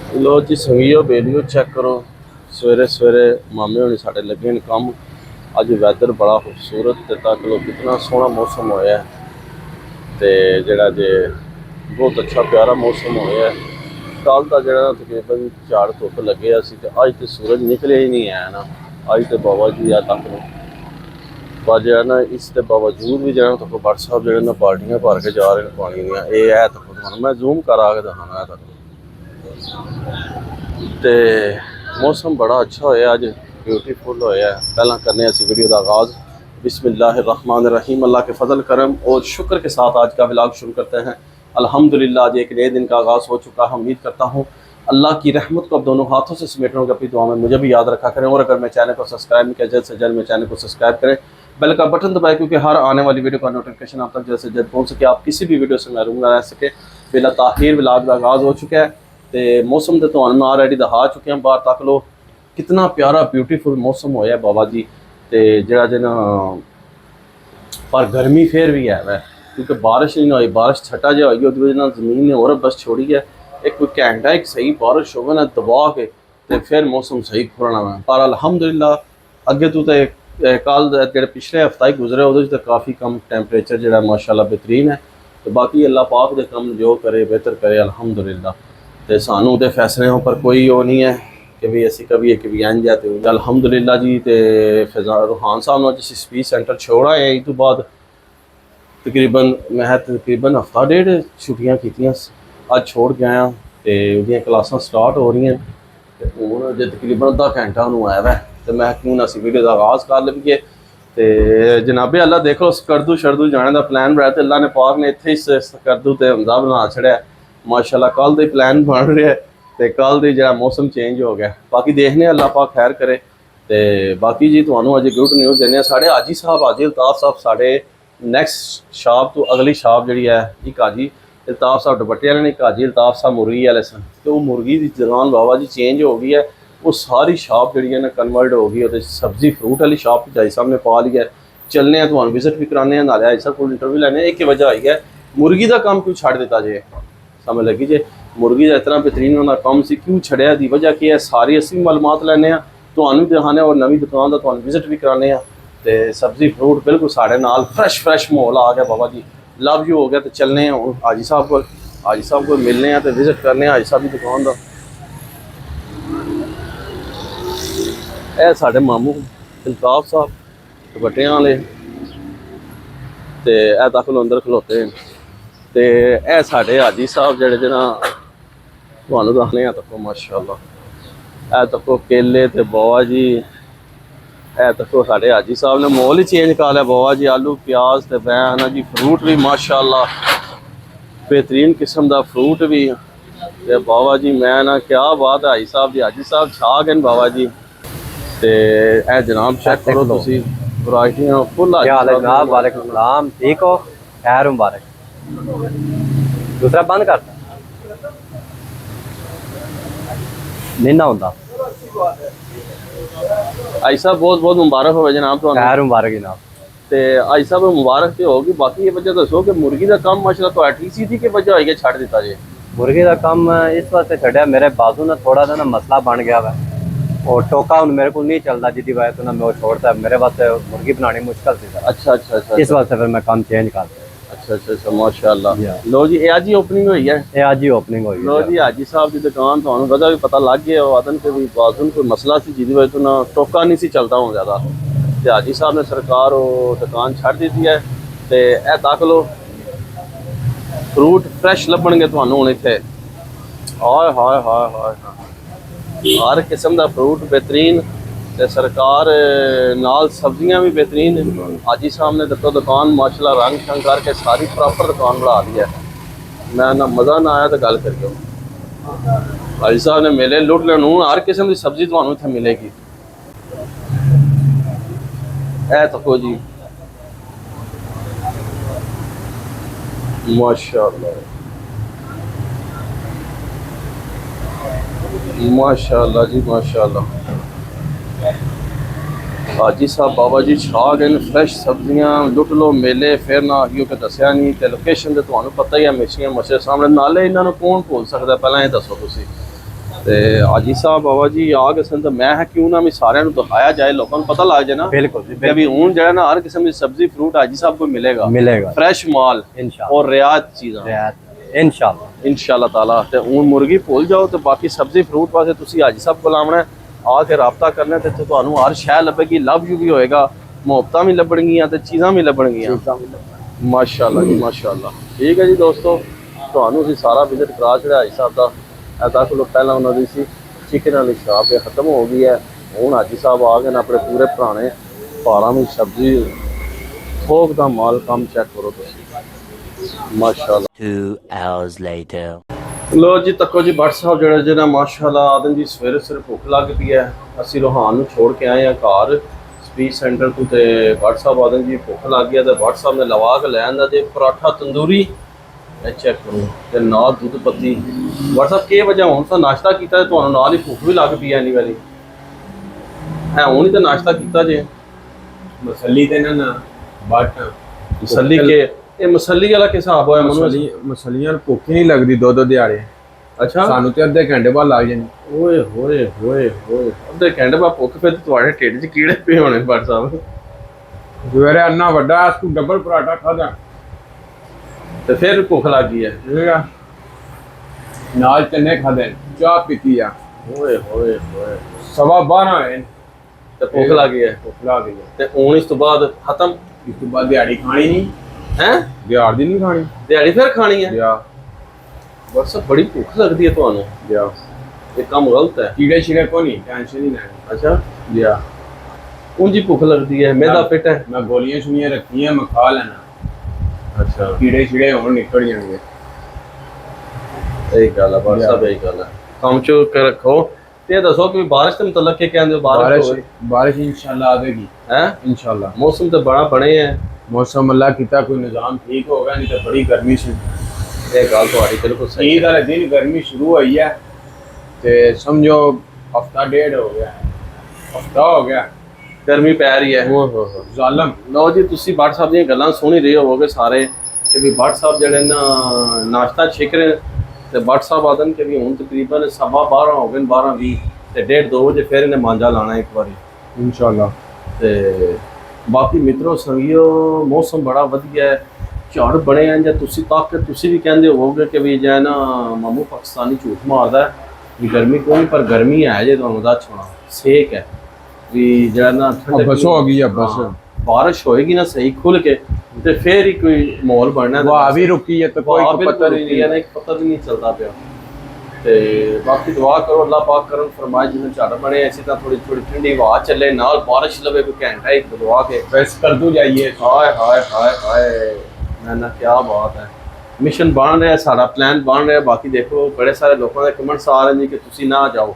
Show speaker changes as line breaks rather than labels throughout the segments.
लो जी संगियो बेलियो check करो। सवेरे सवेरे मामे होनी साढ़े लगे न कम। अज वैदर बड़ा खूबसूरत ते तक लो कितना सोहना मौसम होया ते जेड़ा जे बहुत अच्छा प्यारा मौसम होया। कल का जरा तकरीबन झाड़ धुप लगे सी ते अज तो सूरज निकलिया ही नहीं है ना। अज तो बाबा जी आ तक पर जो ना इसके बावजूद भी जो तो भट्ट साहब जो ना बाल्टियां भर के जा रहे हैं पानी दियाँ। ये है तो मैं जूम करा के दिखाना है तक ते मौसम बड़ा अच्छा होया अज ब्यूटीफुल होया। पहला करने ऐसी वीडियो का आगाज़ बिस्मिल्लाहिर्रहमानिर्रहीम। अल्लाह के फजल करम और शुक्र के साथ आज का व्लॉग शुरू करते हैं। अल्हम्दुलिल्लाह आज एक नए दिन का आगाज़ हो चुका है। उम्मीद करता हूँ अल्लाह की रहमत को अब दोनों हाथों से समेटने की अपनी दुआ में मुझे भी याद रखा करें। और अगर मैं चैनल को सब्सक्राइब नहीं किया जल्द से जल्द मेरे चैनल को सब्सक्राइब करें, बेल का बटन दबाएं क्योंकि हर आने वाली वीडियो का नोटिफिकेशन आप तक जल्द से जल्द पहुँच सके, आप किसी भी वीडियो से महरूम ना रह सके। बिला ताखीर व्लॉग का आगाज़ हो चुका है तो मौसम तो तुहानू ऑलरेडी दिखा चुके हैं। बाहर तक लो कितना प्यारा ब्यूटीफुल मौसम होया बाबा जी। तो जरा जना पर गर्मी फिर भी है वै क्योंकि बारिश नहीं हुई। बारिश छटा जहा हुई उस वजह जमीन ने और बस छोड़ी है। एक कोई घंटा एक सही बारिश होगा ना दबा के तो फिर मौसम सही खुलना है। पर अलहमदुलिल्लाह अगे तो कल जो पिछले हफ्ता ही गुजरे वो काफ़ी कम टैंपरेचर जो माशाल्लाह बेहतरीन है। तो बाकी अल्लाह पाक दे कम जो करे बेहतर करे अलहमदुलिल्लाह। तो सानू दे फैसलों पर कोई वो नहीं है कि भी असी कभी कि भी इंज है। तो अलहमदुलिल्लाह जी। तो फिजा रूहान साहब ने जिस स्पीच सेंटर छोड़ा है इस तो बाद तकरीबन हफ्ता डेढ़ छुट्टियां कीतियां अज छोड़ के आया तो क्लासा स्टार्ट हो रही हैं। तो हूँ जो तकरीबन अद्धा घंटा उन्होंने आया वै तो मैं क्यों ना असी वीडियो का आगाज़ कर लवीए। तो जनाबे अल्लाह देखो करदू शरदू जाने का प्लान बनाया तो अल्लाह ने पाक ने इत्थे ही करदू तो हमदा बना छड़िया माशाल्लाह। कल दे प्लान बन रहा है तो कल दे जरा मौसम चेंज हो गया। बाकी देखने अल्लाह पाक खैर करे। तो बाकी जी तुहानू अज गुड न्यूज़ देने साढ़े हाजी साहब हाजी अल्ताफ साहब साढ़े नैक्सट शाप तो अगली शाप जी है एक हाजी अल्ताफ साहब दुपट्टे वाले ने एक हाजी अल्ताफ साहब मुर्गी वाले सन। तो वो मुर्गी की दुकान बाबा जी चेंज हो गई है। वो सारी शाप जी है ना कन्वर्ट हो गई और सब्जी फ्रूट वाली शाप हाजी साहब ने पा लिया। चलने तो विजिट भी कराने नाले हाजी साहब को इंटरव्यू लैने। एक वजह आई है मुर्गी का काम क्यों छड़ दिता जे समझ लगी जे मुर्गी का इतना बेहतरीन उन्होंने काम से क्यों छड़िया की वजह की है सारी असी मालूमात लैने तो दिखाने और नवी दुकान का विजिट भी कराने। तो सब्जी फ्रूट बिल्कुल साढ़े नाल फ्रैश माहौल आ गया बाबा जी लव यू हो गया। तो चलने हाजी साहब को मिलने तो विजिट करने हाजी साहब की दुकान का। यह साढ़े मामू अल्ताफ साहब दुपट्टियां वाले तो यह तक अंदर खलोते हैं। तो यह साढ़े हाजी साहब जेडे जना तुहानू दसने तको माशाल्लाह। यह तको केले तो बाबा जी है तको साढ़े हाजी साहब ने मोल ही चेंज कर लिया बाबा जी। आलू प्याज तो बैन है जी फ्रूट भी माशाल्लाह बेहतरीन किस्म का फ्रूट भी ते बाबा जी। मैं ना क्या बात है हाजी साहब जी हाजी साहब छा गए बाबा जी। तो यह जनाब चेक करो तुसी वैरायटियां फुल।
क्या हाल है जनाब? वालेकुम सलाम, ठीक हो? खैर मुबारक। दूसरा बंद करता नहीं ना होता।
हाजी साहब बहुत बहुत मुबारक हो जनाब तो
खैर मुबारक जनाब।
तो हाजी साहब मुबारक तो होगी। बाकी ये वजह दसो कि मुर्गी का काम माशाल्लाह तो सी थी कि वजह आई है छड़ दिता जे
मुर्गी का काम इस वास्ते छड़िया मेरे बाजू ने थोड़ा सा ना मसला बन गया है और टोका हूँ मेरे को नहीं चलता जिसकी वजह से ना मैं वो छोड़ता मेरे वास्ते मुर्गी बनानी मुश्किल थी।
अच्छा
इस वास्ते फिर मैं काम चेंज कर दिया।
अच्छा माशाल्लाह। लो जी आज ही ओपनिंग हुई है।
ये आज ही ओपनिंग हुई।
लो जी हाजी साहब की दुकान तो वजह भी पता लग गया वादन के भी बाजून कोई मसला सी जिसकी वजह तो ना टोका नहीं सी चलता हूँ ज़्यादा। तो हाजी साहब ने सरकार वो दुकान छड़ दी है। तो यह तक लो फ्रूट फ्रैश लभणगे तुहानू हुण इत्थे। हाय हाय हाय हाय हर किस्म का फ्रूट बेहतरीन ते सरकार नाल सब्जियां भी बेहतरीन। हाजी साहब ने दत्तो दुकान माशाल्लाह रंग शंग करके सारी प्रॉपर दुकान बना दी है। मैं ना मज़ा ना आया तो गल करियो। हाजी साहब ने मेले लुट लेन हर किस्म की सब्जी तुहानू इत्थे मिलेगी। ए तको जी माशाल्लाह माशाल्लाह जी माशाल्लाह। हाजी साहब बाबा जी छा गए फ्रैश सब्जियां लुट लो मेले फिर ना आगियो के दसिया नहीं। तो लोकेशन तो तुहानू पता ही है मिशियां मछे सामने नाले इन्होंने कौन भूल सकता पहला ये दसो तुसी। ਤੇ ਹਾਜੀ ਸਾਹਿਬ ਬਾਬਾ ਜੀ ਆ ਕੇ ਸੰਤ ਮੈਂ ਹੈ ਕਿਉਂ ਨਾ ਵੀ ਸਾਰਿਆਂ ਨੂੰ ਦਿਖਾਇਆ ਜਾਏ, ਲੋਕਾਂ ਨੂੰ ਪਤਾ ਲੱਗ ਜਾਏ ਨਾ
बिल्कुल जी,
ਕਿ ਵੀ ਹੁਣ ਜਿਹੜਾ ਨਾ ਹਰ ਕਿਸਮ ਦੀ ਸਬਜ਼ੀ ਫਰੂਟ ਹਾਜੀ ਸਾਹਿਬ ਕੋਲ ਮਿਲੇਗਾ,
मिलेगा
ਫਰੈਸ਼ ਮਾਲ
इंशाल्लाह
ਔਰ ਰਿਆਤ ਚੀਜ਼ਾਂ
इंशाल्लाह।
ਇਨਸ਼ਾਅੱਲਾ ਤਾਲਾ। ਤੇ ਹੁਣ ਮੁਰਗੀ ਭੁੱਲ ਜਾਓ ਤੇ ਬਾਕੀ ਸਬਜ਼ੀ ਫਰੂਟ ਵਾਸਤੇ ਤੁਸੀਂ ਹਾਜੀ ਸਾਹਿਬ ਕੋਲ ਆਉਣਾ ਹੈ, ਆ ਕੇ ਰਾਬਤਾ ਕਰਨਾ ਤੇ ਇੱਥੇ ਤੁਹਾਨੂੰ ਹਰ ਸ਼ੈ ਲੱਭੇਗੀ, ਲਵ ਯੂ ਵੀ ਹੋਏਗਾ, ਮੁਹੱਬਤਾਂ ਵੀ ਲੱਭਣਗੀਆਂ ਤੇ ਚੀਜ਼ਾਂ ਵੀ ਲੱਭਣਗੀਆਂ। ਮਾਸ਼ਾਅੱਲਾ ਜੀ ਮਾਸ਼ਾਅੱਲਾ। ਠੀਕ ਹੈ ਜੀ ਦੋਸਤੋ, ਤੁਹਾਨੂੰ ਅਸੀਂ ਸਾਰਾ ਵਿਜ਼ਿਟ ਕਰਾ ਛੜਿਆ ਹਾਜੀ ਸਾਹਿਬ ਦਾ। ਐਦਾ ਕੋਲ ਪਹਿਲਾਂ ਉਹਨਾਂ ਦੀ ਸੀ ਚਿਕਨ ਵਾਲੀ ਸ਼ਾਪ, ਇਹ ਖਤਮ ਹੋ ਗਈ ਹੈ। ਹੁਣ ਹਾਜੀ ਸਾਹਿਬ ਆ ਗਏ ਨੇ ਆਪਣੇ ਪੂਰੇ ਪੁਰਾਣੇ ਭਾਰਾਂ ਵਿੱਚ ਸਬਜ਼ੀ ਥੋਕ ਦਾ ਮਾਲ। ਕੰਮ ਚੈੱਕ ਕਰੋ ਤੁਸੀਂ ਮਾਸ਼ਾਅੱਲਾ।
2 hours later.
ਲੋ ਜੀ ਤੱਕੋ ਜੀ ਭੱਟ ਸਾਹਿਬ ਜਿਹੜਾ ਜਿਹੜਾ ਮਾਸ਼ਾਅੱਲਾ ਆਦਮ ਜੀ ਸਵੇਰੇ ਸਵੇਰੇ ਭੁੱਖ ਲੱਗ ਪਈ ਹੈ। ਅਸੀਂ ਰੋਹਾਨ ਨੂੰ ਛੋੜ ਕੇ ਆਏ ਆ ਘਰ ਸਪੀਚ ਸੈਂਟਰ ਤੋਂ, ਤੇ ਭੱਟ ਸਾਹਿਬ ਆਦਮ ਜੀ ਭੁੱਖ ਲੱਗ ਗਿਆ ਤੇ ਭੱਟ ਸਾਹਿਬ ਨੇ ਲਵਾ ਕੇ ਲੈ ਆਂਦਾ ਜੇ ਪਰਾਠਾ ਤੰਦੂਰੀ, ਇਹ ਚੈੱਕ ਕਰੋ, ਤੇ ਨਾਲ ਦੁੱਧ ਪੱਤੀ। ਭੱਟ ਸਾਹਿਬ ਕੀ ਵਜ੍ਹਾ ਹੁਣ ਤਾਂ ਨਾਸ਼ਤਾ ਕੀਤਾ ਤੇ ਤੁਹਾਨੂੰ ਨਾਲ ਹੀ ਭੁੱਖ ਵੀ ਲੱਗ ਪਈ ਐਨੀ ਵਾਲੀ ਹੈ, ਹੁਣ ਹੀ ਤਾਂ ਨਾਸ਼ਤਾ ਕੀਤਾ ਜੇ।
ਮਸਲੀ ਤੇ ਨਾ ਬਟ
ਮਸੱਲੀ ਕੇ ਇਹ ਮਸੱਲੀ ਵਾਲਾ ਕੀ ਹਿਸਾਬ ਹੋਇਆ ਮੈਨੂੰ?
ਮਸਲੀਆਂ ਨੂੰ ਭੁੱਖ ਹੀ ਨਹੀਂ ਲੱਗਦੀ ਦੋ ਦਿਹਾੜੇ।
ਅੱਛਾ
ਸਾਨੂੰ ਤੇ ਅੱਧੇ ਘੰਟੇ ਬਾਅਦ ਲੱਗ ਜਾਂਦੀ।
ਓਏ ਹੋਏ ਹੋਏ ਹੋਏ, ਅੱਧੇ ਘੰਟੇ ਬਾਅਦ ਭੁੱਖ, ਫਿਰ ਤੁਹਾਡੇ ਢਿੱਡ 'ਚ ਕੀੜੇ ਪਏ ਹੋਣੇ ਭੱਟ ਸਾਹਿਬ।
ਸਵੇਰੇ ਇੰਨਾ ਵੱਡਾ ਤੂੰ ਡਬਲ ਪਰਾਠਾ ਖਾਦਾ
ਤੇ ਫਿਰ ਭੁੱਖ ਲੱਗ ਗਈ ਹੈ।
ਠੀਕ ਆ, ਨਾਲ ਚਨੇ ਖਾਦੇ, ਚਾਹ ਪੀਤੀ ਆ,
ਓਏ ਹੋਏ ਹੋਏ,
12:15 ਹੋਏ
ਤੇ ਭੁੱਖ ਲੱਗ ਗਈ ਹੈ।
ਭੁੱਖ ਲੱਗ ਗਈ।
ਤੇ ਹੁਣ ਇਸ ਤੋਂ ਬਾਅਦ ਖਤਮ।
ਇਸ ਤੋਂ ਬਾਅਦ ਦਿਹਾੜੀ ਖਾਣੀ ਨਹੀਂ
ਹੈ,
ਦਿਹਾੜ ਦੀ ਨਹੀਂ ਖਾਣੀ।
ਦਿਹਾੜੀ ਫਿਰ ਖਾਣੀ ਹੈ।
ਦਿਆ
ਬਸ ਬੜੀ ਭੁੱਖ ਲੱਗਦੀ ਹੈ ਤੁਹਾਨੂੰ,
ਦਿਆ
ਇਹ ਕੰਮ ਗਲਤ ਹੈ।
ਕੀੜੇ ਛਿੜੇ ਕੋ ਨਹੀਂ, ਟੈਨਸ਼ਨ ਨਹੀਂ ਲੈਣੀ।
ਅੱਛਾ
ਦਿਆ
ਉਂਝ ਹੀ ਭੁੱਖ ਲੱਗਦੀ ਹੈ, ਮੈਦਾ ਫਿੱਟ ਹੈ।
ਮੈਂ ਗੋਲੀਆਂ ਸੁਣੀਆਂ ਰੱਖੀਆਂ, ਮੈਂ ਖਾ ਲੈਣਾ,
ਅੱਛਾ
ਕੀੜੇ ਛਿੜੇ ਹੁਣ ਨਿਕਲ ਜਾਣਗੇ।
ਇਹ ਗੱਲ ਹੈ ਭੱਟ ਸਾਹਿਬ, ਇਹ ਗੱਲ ਹੈ। ਕੰਮ ਚੋ ਕੇ ਰੱਖੋ। ਤੇ ਇਹ ਦੱਸੋ ਕਿ ਬਾਰਿਸ਼ ਦੇ ਮੁਤਲਕ ਕੀ ਕਹਿੰਦੇ ਹੋ?
ਬਾਰਿਸ਼ इंशाल्लाह आएगी
है
इंशाल्लाह।
मौसम तो बड़ा बने है,
मौसम अल्लाह कीता कोई निज़ाम ठीक होगा, नहीं तो बड़ी गर्मी सी।
ये गल तुम्हारी बिल्कुल सही
ईद वाले दिन गर्मी शुरू हुई है ते समझो हफ्ता डेढ़ हो गया, हफ्ता हो गया
गर्मी पै रही है।
ਜ਼ਾਲਮ।
ਲਓ ਜੀ ਤੁਸੀਂ ਭੱਟ ਸਾਹਿਬ ਦੀਆਂ ਗੱਲਾਂ ਸੁਣ ਹੀ ਰਹੇ ਹੋਵੋਗੇ ਸਾਰੇ ਕਿ ਵੀ ਭੱਟ ਸਾਹਿਬ ਜਿਹੜੇ ਨਾ ਨਾਸ਼ਤਾ ਛਕ ਰਹੇ ਤੇ ਭੱਟ ਸਾਹਿਬ ਆਦਮ ਕਿ ਵੀ ਹੁਣ ਤਕਰੀਬਨ 12:15 ਹੋ ਗਏ, 12:20 ਤੇ 1:30 2 ਵਜੇ ਫਿਰ ਇਹਨੇ ਮਾਂਜਾ ਲਾਣਾ ਇੱਕ ਵਾਰੀ
इंशाल्लाह।
ਤੇ ਬਾਕੀ ਮਿੱਤਰੋ ਸੰਗਿਓ ਮੌਸਮ ਬੜਾ ਵਧੀਆ ਹੈ, ਝੜ ਬਣੇ ਆ। ਜਾਂ ਤੁਸੀਂ ਤੱਕ ਤੁਸੀਂ ਵੀ ਕਹਿੰਦੇ ਹੋਵੋਗੇ ਕਿ ਵੀ ਜੇ ਨਾ ਮਾਮੂ ਪਾਕਿਸਤਾਨੀ ਝੂਠ ਮਾਰਦਾ ਵੀ ਗਰਮੀ ਕੋਈ ਨਹੀਂ, ਪਰ ਗਰਮੀ ਹੈ ਜੇ ਤੁਹਾਨੂੰ ਦੱਸ ਹੋਣਾ ਸੇਕ ਹੈ ਵੀ ਜਿਹੜਾ ਨਾ
बस हो गई है बस।
ਬਾਰਿਸ਼ ਹੋਏਗੀ ਨਾ ਸਹੀ ਖੁੱਲ ਕੇ ਤੇ ਫੇਰ ਹੀ ਕੋਈ ਮਾਹੌਲ ਬਣਨਾ।
वाह भी रुकी है तो कोई पता नहीं
ਹੈ ਨਾ, ਇੱਕ ਪਤਾ ਵੀ ਨਹੀਂ ਚੱਲਦਾ ਪਿਆ। ਤੇ ਬਾਕੀ ਦੁਆ ਕਰੋ ਅੱਲਾਹ ਪਾਕ ਕਰਮ ਫਰਮਾਏ ਜਿਵੇਂ ਝੜ ਬਣੇ ਐਸੀ ਤਾਂ ਥੋੜੀ ਥੋੜੀ ਠੰਡੀ ਹਵਾ ਚੱਲੇ, ਨਾਲ ਬਾਰਿਸ਼ ਲਵੇ ਕੋਈ ਘੰਟਾ ਇੱਕ ਦੁਆ ਕੇ
बस कर दो जाइए।
ਹਾਏ ਹਾਏ ਹਾਏ ਹਾਏ, ਮੈਂ ਨਾ ਕੀ ਬਾਤ ਹੈ। ਮਿਸ਼ਨ ਬਣ ਰਿਹਾ ਸਾਡਾ, ਪਲਾਨ ਬਣ ਰਿਹਾ। ਬਾਕੀ ਦੇਖੋ ਬੜੇ ਸਾਰੇ ਲੋਕਾਂ ਦੇ ਕਮੈਂਟਸ ਆ ਰਹੇ ਨੇ ਕਿ ਤੁਸੀਂ ਨਾ ਜਾਓ,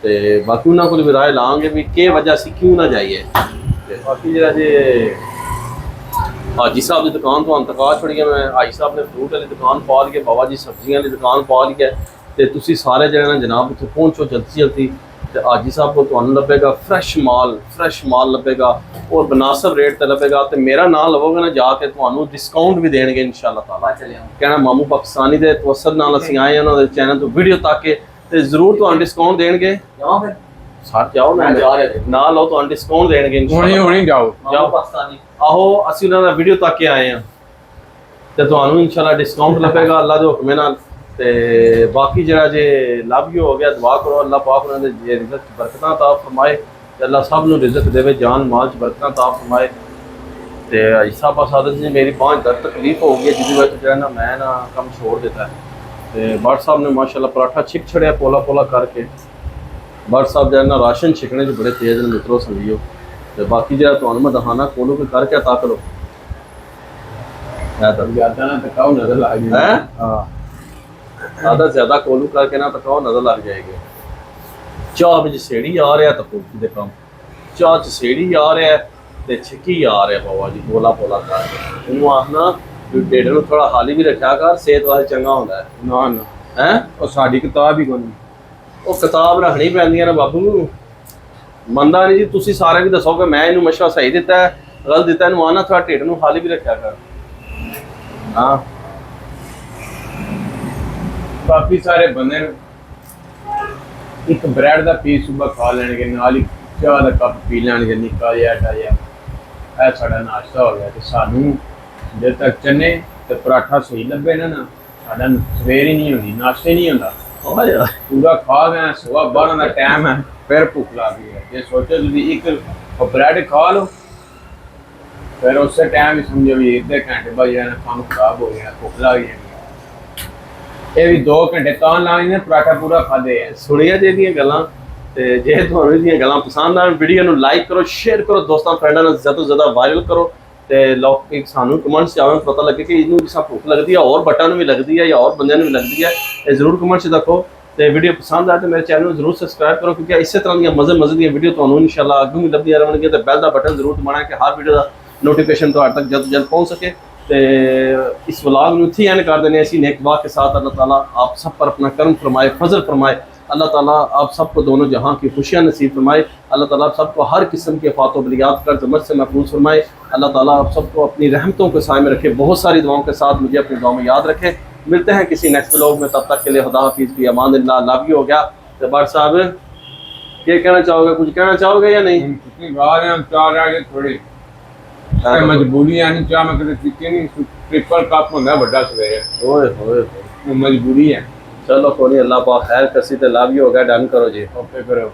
ਤੇ ਬਾਕੀ ਉਹਨਾਂ ਕੋਲ ਵੀ ਰਾਏ ਲਾਂਗੇ ਵੀ ਕੀ ਵਜ੍ਹਾ ਸੀ ਕਿਉਂ ਨਾ ਜਾਈਏ। ਤੇ ਬਾਕੀ ਜਿਹੜਾ ਜੇ ਹਾਜੀ ਸਾਹਿਬ ਦੀ ਦੁਕਾਨ ਤੋਂ ਅੰਤਕਾ ਛੁੜੀ ਮੈਂ, ਹਾਜੀ ਸਾਹਿਬ ਨੇ ਫਰੂਟ ਵਾਲੀ ਦੁਕਾਨ ਪਾ ਲਈ ਹੈ, ਬਾਬਾ ਜੀ ਸਬਜ਼ੀਆਂ ਵਾਲੀ ਦੁਕਾਨ ਪਾ ਲਈ ਹੈ। ਤੇ ਤੁਸੀਂ ਸਾਰੇ ਜਿਹੜੇ ਨਾ ਜਨਾਬ ਉੱਥੇ ਪਹੁੰਚੋ ਜਲਦੀ ਜਲਦੀ। ਤੇ ਹਾਜੀ ਸਾਹਿਬ ਕੋਲ ਤੁਹਾਨੂੰ ਲੱਭੇਗਾ ਫਰੈਸ਼ ਮਾਲ ਲੱਭੇਗਾ ਔਰ ਬਨਾਸਬ ਰੇਟ ਤੇ ਲੱਭੇਗਾ। ਤੇ ਮੇਰਾ ਨਾਮ ਲਵੋਗੇ ਨਾ ਜਾ ਕੇ ਤੁਹਾਨੂੰ ਡਿਸਕਾਊਂਟ ਵੀ ਦੇਣਗੇ ਇਨਸ਼ਾਅੱਲਾ ਤਾਲਾ। ਕਹਿਣਾ ਮਾਮੂ ਪਾਕਿਸਤਾਨੀ ਦੇ ਤਵਸਲ ਨਾਲ ਅਸੀਂ ਆਏ ਉਹਨਾਂ ਦੇ ਚੈਨਲ ਤੋਂ ਵੀਡੀਓ ਤੱਕ ਕੇ, ਤੇ ਜ਼ਰੂਰ ਤੁਹਾਨੂੰ ਡਿਸਕਾਊਂਟ ਦੇਣਗੇ। ਸਾਥ ਜਾਓ ਨਾ ਨਾਲ ਲਓ, ਤੁਹਾਨੂੰ ਡਿਸਕਾਊਂਟ ਦੇਣਗੇ ਇਨਸ਼ਾਅੱਲਾ।
ਹੁਣੀ ਜਾਓ
ਜਾਓ ਪਾਕਿਸਤਾਨੀ ਆਹੋ, ਅਸੀਂ ਉਹਨਾਂ ਦਾ ਵੀਡੀਓ ਤੱਕ ਕੇ ਆਏ ਹਾਂ ਤੇ ਤੁਹਾਨੂੰ ਇਨਸ਼ਾਅੱਲਾ ਡਿਸਕਾਊਂਟ ਲੱਭੇਗਾ ਅੱਲਾ ਦੇ ਹੁਕਮ ਨਾਲ। ਤੇ ਬਾਕੀ ਜਿਹੜਾ ਜੇ ਲੱਭ ਹੀ ਹੋ ਗਿਆ, ਦੁਆ ਕਰੋ ਅੱਲਾਹ ਪਾਕ ਉਹਨਾਂ ਦੇ ਜੇ ਰਿਜ਼ਕ ਬਰਕਤਾਂ ਤਾ ਫਰਮਾਏ ਤੇ ਅੱਲਾਹ ਸਭ ਨੂੰ ਰਿਜ਼ਕ ਦੇਵੇ, ਜਾਨ ਮਾਲ ਚ ਬਰਕਤਾਂ ਤਾ ਫਰਮਾਏ। ਤੇ ਐਸਾ ਸਾਦਤ ਜੀ ਮੇਰੀ ਬਾਂਹ ਦਰਦ ਤਕਲੀਫ ਹੋ ਗਈ ਜਿਹਦੀ ਵਜ੍ਹਾ ਤੋਂ ਜਿਹੜਾ ਨਾ ਮੈਂ ਨਾ ਕੰਮ ਛੋੜ ਦਿੱਤਾ। ਤੇ ਭੱਟ ਸਾਹਿਬ ਨੇ ਮਾਸ਼ਾਅੱਲਾ ਪਰਾਠਾ ਛਿਕ ਛੜਿਆ ਪੋਲਾ ਕਰਕੇ। ਭੱਟ ਸਾਹਿਬ ਜਿਹੜਾ ਨਾ ਰਾਸ਼ਨ ਛਿਕਣੇ 'ਚ ਬੜੇ ਤੇਜ਼ ਨੇ ਮਿੱਤਰੋ ਸਮਝਿਓ। ਤੇ ਬਾਕੀ ਜਿਹੜਾ ਤੁਹਾਨੂੰ ਮੈਂ ਦਿਖਾਣਾ ਕੋਲੋਂ ਕੋਈ ਕਰਕੇ ਤਾਕ ਲਓ
ज्यादा ना तकाओ नजर लग जाए।
है
हां
ज़्यादा ज़्यादा कोलू करके ना तकाओ नजर लग जाएगी। चाह ਵਿੱਚ ਸੇੜੀ ਆ ਰਿਹਾ ਤਾਂ ਕੋਕੀ ਦੇ ਕੰਮ, ਚਾਹ ਚ ਸੇੜੀ ਆ ਰਿਹਾ ਤੇ ਛਿੱਕੀ ਆ ਰਿਹਾ ਬਾਬਾ ਜੀ ਪੋਲਾ ਕਰਕੇ। ਉਹਨੂੰ ਆਖਣਾ ਵੀ ਢਿੱਡ ਨੂੰ ਥੋੜਾ ਹਾਲੀ ਵੀ ਰੱਖਿਆ ਕਰ, ਸਿਹਤ ਵਾਸਤੇ ਚੰਗਾ ਹੁੰਦਾ ਹੈ।
ना ना
ਹੈ
ਉਹ ਸਾਡੀ ਕਿਤਾਬ ਹੀ ਕੋਈ ਨਹੀਂ।
ਉਹ ਕਿਤਾਬ ਰੱਖਣੀ ਪੈਂਦੀਆਂ ਨੇ ਬਾਬੂ, ਮੰਨਦਾ ਨਹੀਂ ਜੀ। ਤੁਸੀਂ ਸਾਰੇ ਵੀ ਦੱਸੋਗੇ ਮੈਂ ਇਹਨੂੰ ਮਸ਼ਵਰਾ ਸਹੀ ਦਿੱਤਾ ਹੈ ਗਲਤ ਦਿੱਤਾ, ਇਹਨੂੰ ਆਣਾ ਥੋੜਾ ਢਿੱਡ ਨੂੰ ਹਾਲੀ ਵੀ ਰੱਖਿਆ ਕਰ। ਹਾਂ
काफी सारे बंदे ਇੱਕ ਬ੍ਰੈਡ ਦਾ ਪੀਸ ਸੁਬਹ ਖਾ ਲੈਣਗੇ, ਨਾਲ ਹੀ ਚਾਹ ਦਾ ਕੱਪ ਪੀ ਲੈਣਗੇ ਨਿੱਕਾ ਜਿਹਾ ਜਿਹਾ। ਇਹ ਸਾਡਾ ਨਾਸ਼ਤਾ ਹੋ ਗਿਆ। ਤੇ ਸਾਨੂੰ ਜਦ ਤੱਕ ਚਨੇ ਤੇ ਪਰਾਠਾ ਸਹੀ ਲੱਭੇ ਨਾ ਸਾਡਾ ਸਵੇਰ ਹੀ ਨਹੀਂ ਹੁੰਦੀ, ਨਾਸ਼ਤਾ ਹੀ ਨਹੀਂ ਹੁੰਦਾ।
हाँ यार
ਪੂਰਾ ਖਾ ਗਏ, ਸੁਬਹ 12 ਦਾ ਟਾਈਮ ਹੈ, ਫਿਰ ਭੁੱਖ ਲੱਗ ਗਈ ਹੈ। ਜੇ ਸੋਚੋ ਤੁਸੀਂ ਇੱਕ ਬ੍ਰੈਡ ਖਾ ਲਓ, ਫਿਰ ਉਸੇ ਟਾਈਮ ਹੀ ਸਮਝੋ ਵੀ ਅੱਧੇ ਘੰਟੇ ਬਾਅਦ ਜਿਹੜਾ ਕੰਮ ਖਰਾਬ ਹੋ ਗਿਆ, ਭੁੱਖ ਲੱਗ ਜਾਣੀ। ਇਹ ਵੀ 2 ਘੰਟੇ ਤਾਂ ਲਾਣੇ ਨੇ, ਪਰਾਠਾ ਪੂਰਾ ਖਾਦੇ ਆ।
ਸੁਣੀਆਂ ਜੇ ਦੀਆਂ ਗੱਲਾਂ ਤੇ ਜੇ ਤੁਹਾਨੂੰ ਇਹਦੀਆਂ ਗੱਲਾਂ ਪਸੰਦ ਆਣ, ਵੀਡੀਓ ਨੂੰ ਲਾਈਕ ਕਰੋ, ਸ਼ੇਅਰ ਕਰੋ, ਦੋਸਤਾਂ ਫਰੈਂਡਾਂ ਨਾਲ ਜ਼ਿਆਦਾ ਤੋਂ ਜ਼ਿਆਦਾ ਵਾਇਰਲ ਕਰੋ ਤੇ ਲੋਕ ਸਾਨੂੰ ਕਮੈਂਟਸ 'ਚ ਆਵੇਂ ਪਤਾ ਲੱਗੇ ਕਿ ਇਹਨੂੰ ਜਿਸ ਭੁੱਖ ਲੱਗਦੀ ਹੈ, ਹੋਰ ਬੱਟਾਂ ਨੂੰ ਵੀ ਲੱਗਦੀ ਹੈ ਜਾਂ ਹੋਰ ਬੰਦਿਆਂ ਨੂੰ ਵੀ ਲੱਗਦੀ ਹੈ। ਇਹ ਜ਼ਰੂਰ ਕਮੈਂਟਸ 'ਚ ਦੱਸੋ ਤੇ ਵੀਡੀਓ ਪਸੰਦ ਆਏ ਤੇ ਮੇਰੇ ਚੈਨਲ ਨੂੰ ਜ਼ਰੂਰ ਸਬਸਕ੍ਰਾਈਬ ਕਰੋ, ਕਿਉਂਕਿ ਇਸੇ ਤਰ੍ਹਾਂ ਦੀਆਂ ਮਜ਼ੇ ਦੀਆਂ ਵੀਡੀਓ ਤੁਹਾਨੂੰ ਇਨਸ਼ਾਅੱਲਾ ਅੱਗੇ ਵੀ ਲੱਭਦੀਆਂ ਰਹਿਣਗੀਆਂ। ਤੇ ਬੈਲ ਦਾ ਬਟਨ ਜ਼ਰੂਰ ਦਬਾਉਣਾ ਕਿ ਹਰ ਵੀਡੀਓ ਦਾ नोटिफिकेशन तो तक जल्द जल्द पहुँच सके। तो इस व्लॉग में इत्थे एंड कर देने ऐसी नेक दुआ के साथ अल्लाह ताला आप सब पर अपना करम फरमाए, फजल फरमाए। अल्लाह ताला आप सबको दोनों जहां की खुशियाँ नसीब फरमाए। अल्लाह ताला आप सबको हर किस्म के फ़ातो बलियात कर जमत से महफूज फरमाए। अल्लाह ताला आप सबको अपनी रहमतों के साए में रखे। बहुत सारी दुआओं के साथ मुझे अपनी दुआ में याद रखे। मिलते हैं किसी नेक्स्ट व्लॉग में, तब तक के लिए खुदा हाफिज़ भी अमान अल्लाह। लव यू हो गया। तो बाट साहब क्या कहना चाहोगे, कुछ कहना चाहोगे या नहीं?
थोड़ी मजबूरी आनी चाह मैं कदे पीती नहीं, ट्रिपल कप होंदा बड़ा सवेरे।
ओए होए
मजबूरी है।
चलो कोई नहीं, अल्लाह पाक खैर कसी ते लव यू हो गया। डन करो जी,
ओके करो।